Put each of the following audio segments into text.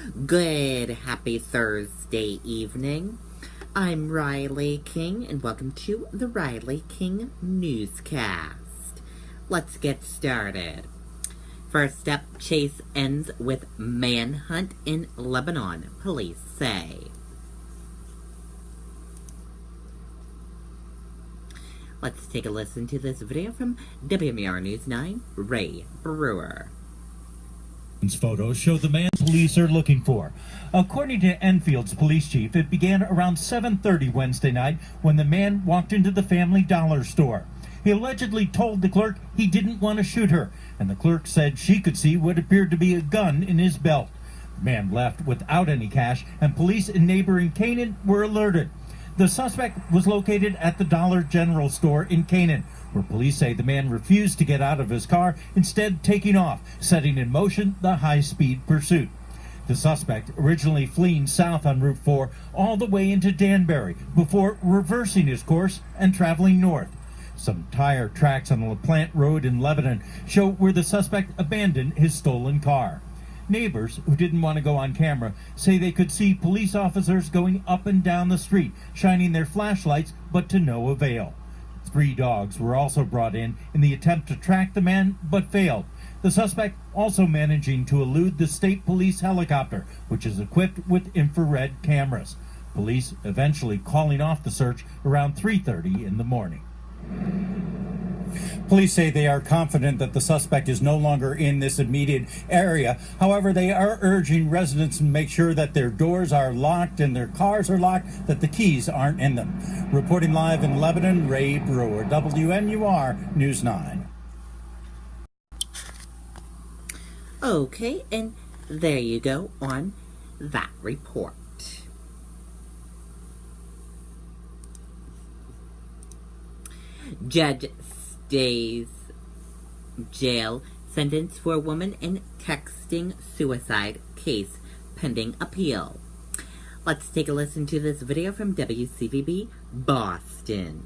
Good, happy Thursday evening. I'm Riley King, and welcome to the Riley King Newscast. Let's get started. First up, chase ends with manhunt in Lebanon, police say. Let's take a listen to this video from WMER News 9, Ray Brewer. Photos show the man police are looking for. According to Enfield's police chief, it began around 7:30 Wednesday night when the man walked into the Family Dollar store. He allegedly told the clerk he didn't want to shoot her, and the clerk said she could see what appeared to be a gun in his belt. The man left without any cash, and police in neighboring Canaan were alerted. The suspect was located at the Dollar General store in Canaan, where police say the man refused to get out of his car, instead taking off, setting in motion the high-speed pursuit. The suspect originally fleeing south on Route 4 all the way into Danbury before reversing his course and traveling north. Some tire tracks on the LaPlante Road in Lebanon show where the suspect abandoned his stolen car. Neighbors who didn't want to go on camera say they could see police officers going up and down the street, shining their flashlights, but to no avail. 3 dogs were also brought in the attempt to track the man, but failed. The suspect also managing to elude the state police helicopter, which is equipped with infrared cameras. Police eventually calling off the search around 3:30 in the morning. Police say they are confident that the suspect is no longer in this immediate area. However, they are urging residents to make sure that their doors are locked and their cars are locked, that the keys aren't in them. Reporting live in Lebanon, Ray Brewer, WMUR News 9. Okay, and there you go on that report. Judge stays jail sentence for a woman in texting suicide case pending appeal. Let's take a listen to this video from WCVB Boston.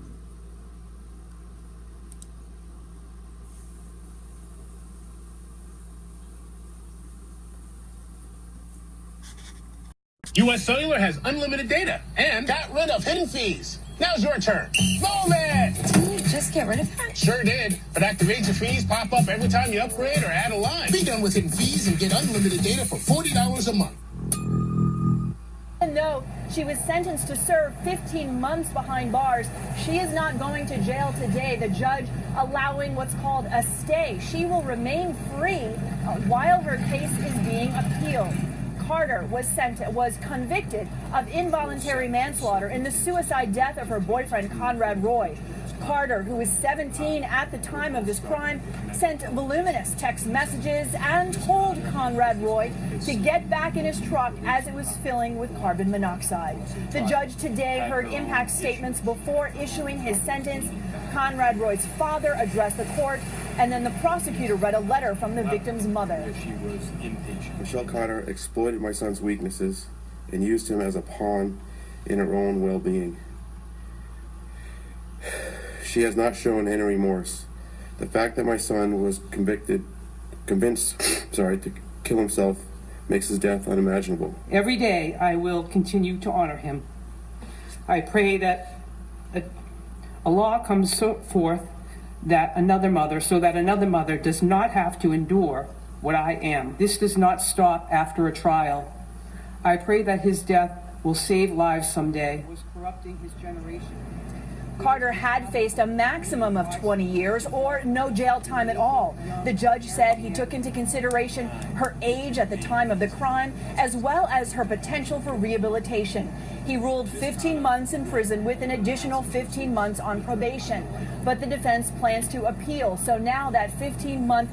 U.S. Cellular has unlimited data and got rid of hidden fees. Now's your turn. Roll it! Didn't you just get rid of that? Sure did, but activation fees pop up every time you upgrade or add a line. Be done with hidden fees and get unlimited data for $40 a month. Even though she was sentenced to serve 15 months behind bars, she is not going to jail today. The judge allowing what's called a stay. She will remain free while her case is being appealed. Carter was convicted of involuntary manslaughter in the suicide death of her boyfriend, Conrad Roy. Carter, who was 17 at the time of this crime, sent voluminous text messages and told Conrad Roy to get back in his truck as it was filling with carbon monoxide. The judge today heard impact statements before issuing his sentence. Conrad Roy's father addressed the court, and then the prosecutor read a letter from the victim's mother. Michelle Carter exploited my son's weaknesses and used him as a pawn in her own well-being. She has not shown any remorse. The fact that my son was convinced to kill himself makes his death unimaginable. Every day I will continue to honor him. I pray that a law comes forth that another mother does not have to endure what I am. This does not stop after a trial. I pray that his death will save lives someday. Was corrupting his generation. Carter had faced a maximum of 20 years or no jail time at all. The judge said he took into consideration her age at the time of the crime, as well as her potential for rehabilitation. He ruled 15 months in prison with an additional 15 months on probation. But the defense plans to appeal, so now that 15-month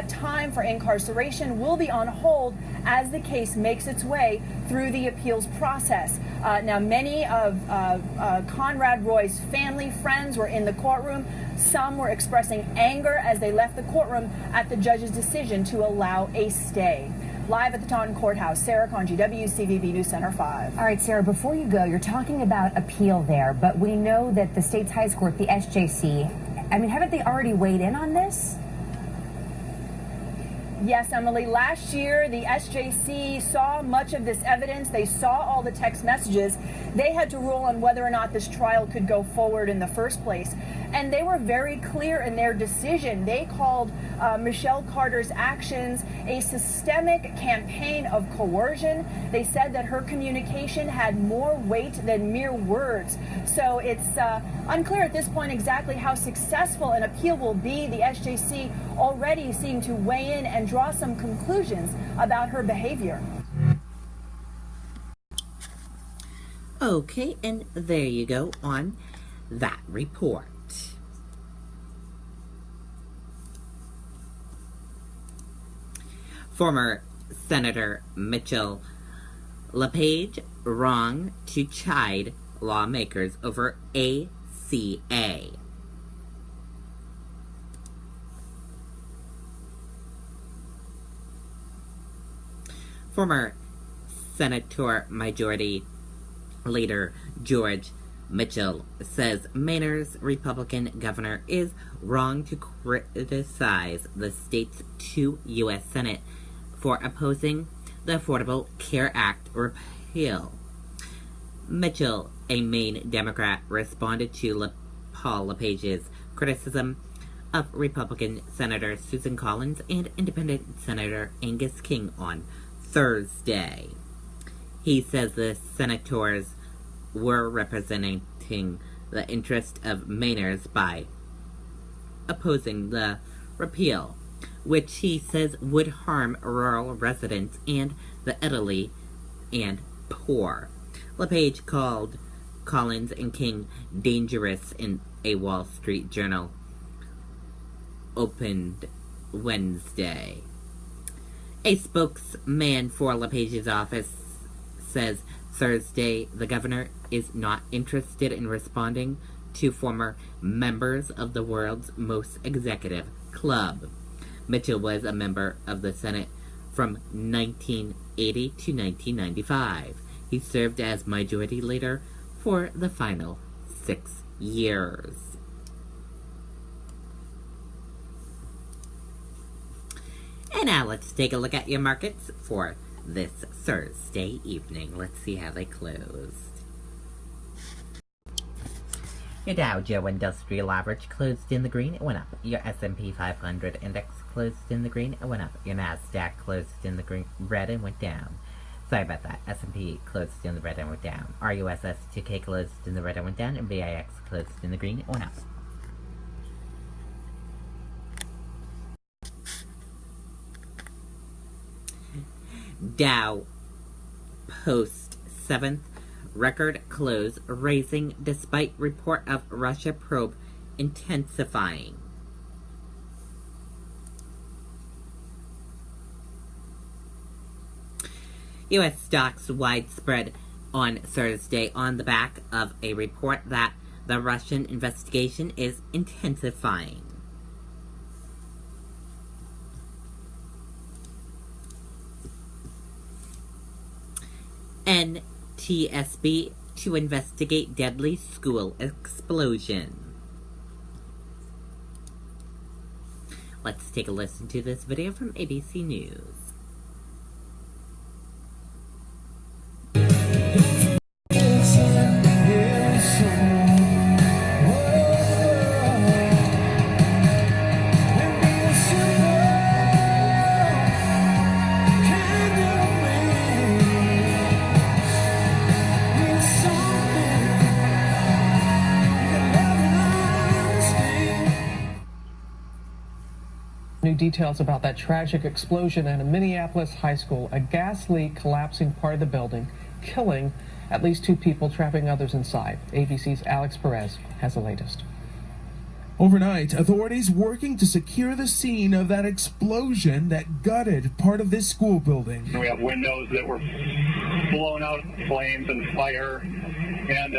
time for incarceration will be on hold as the case makes its way through the appeals process. Now, many of Conrad Roy's family, friends were in the courtroom. Some were expressing anger as they left the courtroom at the judge's decision to allow a stay. Live at the Taunton Courthouse, Sarah Conji, WCVB News Center 5. All right, Sarah, before you go, you're talking about appeal there, but we know that the state's highest court, the SJC, I mean, haven't they already weighed in on this? Yes, Emily. Last year, the SJC saw much of this evidence. They saw all the text messages. They had to rule on whether or not this trial could go forward in the first place. And they were very clear in their decision. They called Michelle Carter's actions a systemic campaign of coercion. They said that her communication had more weight than mere words. So it's unclear at this point exactly how successful an appeal will be. The SJC already seemed to weigh in and draw some conclusions about her behavior. Okay, and there you go on that report. Former Senator Mitchell LePage wrong to chide lawmakers over ACA. Former Senator Majority Leader George Mitchell says Maine's Republican governor is wrong to criticize the state's 2 U.S. Senate for opposing the Affordable Care Act repeal. Mitchell, a Maine Democrat, responded to Paul LePage's criticism of Republican Senator Susan Collins and Independent Senator Angus King on Thursday. He says the senators were representing the interest of Mainers by opposing the repeal, which he says would harm rural residents and the elderly and poor. LePage called Collins and King dangerous in a Wall Street Journal opened Wednesday. A spokesman for LePage's office says Thursday the governor is not interested in responding to former members of the world's most executive club. Mitchell was a member of the Senate from 1980 to 1995. He served as Majority Leader for the final 6 years. And now let's take a look at your markets for this Thursday evening. Let's see how they closed. Your Dow Jones Industrial Average closed in the green, it went up. Your S&P 500 Index closed in the green, it went up. Your NASDAQ closed in the green, red, and went down. Sorry about that. S&P closed in the red and went down. RUSS 2K closed in the red and went down. And VIX closed in the green, it went up. Dow post 7th record close, raising despite report of Russia probe intensifying. U.S. stocks widespread on Thursday on the back of a report that the Russian investigation is intensifying. NTSB to investigate deadly school explosion. Let's take a listen to this video from ABC News. New details about that tragic explosion at a Minneapolis high school. A gas leak collapsing part of the building, killing at least 2 people, trapping others inside. ABC's Alex Perez has the latest. Overnight, authorities working to secure the scene of that explosion that gutted part of this school building. We have windows that were blown out, flames and fire, and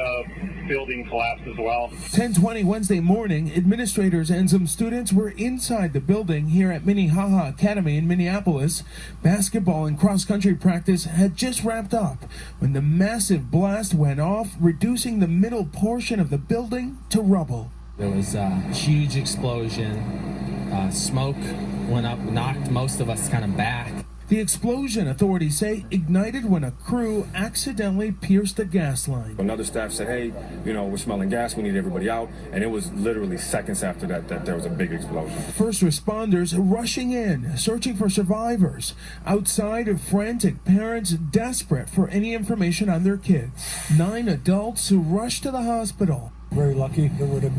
building collapsed as well. 10:20 Wednesday morning, administrators and some students were inside the building here at Minnehaha Academy in Minneapolis. Basketball and cross-country practice had just wrapped up when the massive blast went off, reducing the middle portion of the building to rubble. There was a huge explosion, smoke went up, knocked most of us kind of back. The explosion, authorities say, ignited when a crew accidentally pierced the gas line. Another staff said, hey, we're smelling gas, we need everybody out. And it was literally seconds after that there was a big explosion. First responders rushing in, searching for survivors. Outside, frantic parents desperate for any information on their kids. 9 adults who rushed to the hospital. Very lucky. It would have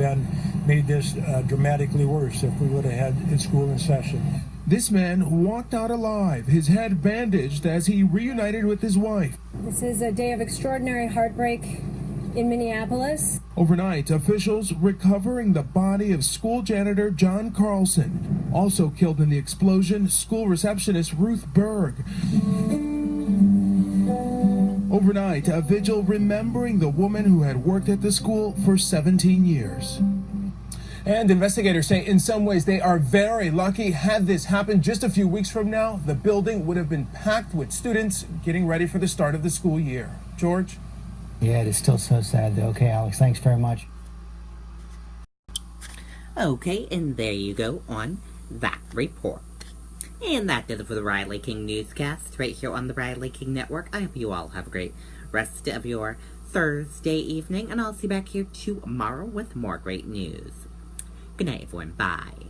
made this dramatically worse if we would have had school in session. This man walked out alive, his head bandaged as he reunited with his wife. This is a day of extraordinary heartbreak in Minneapolis. Overnight, officials recovering the body of school janitor John Carlson. Also killed in the explosion, school receptionist Ruth Berg. Overnight, a vigil remembering the woman who had worked at the school for 17 years. And investigators say in some ways they are very lucky. Had this happened just a few weeks from now, the building would have been packed with students getting ready for the start of the school year. George? Yeah, it is still so sad though. Okay, Alex, thanks very much. Okay, and there you go on that report. And that did it for the Riley King Newscast right here on the Riley King Network. I hope you all have a great rest of your Thursday evening, and I'll see you back here tomorrow with more great news. Good night, everyone. Bye.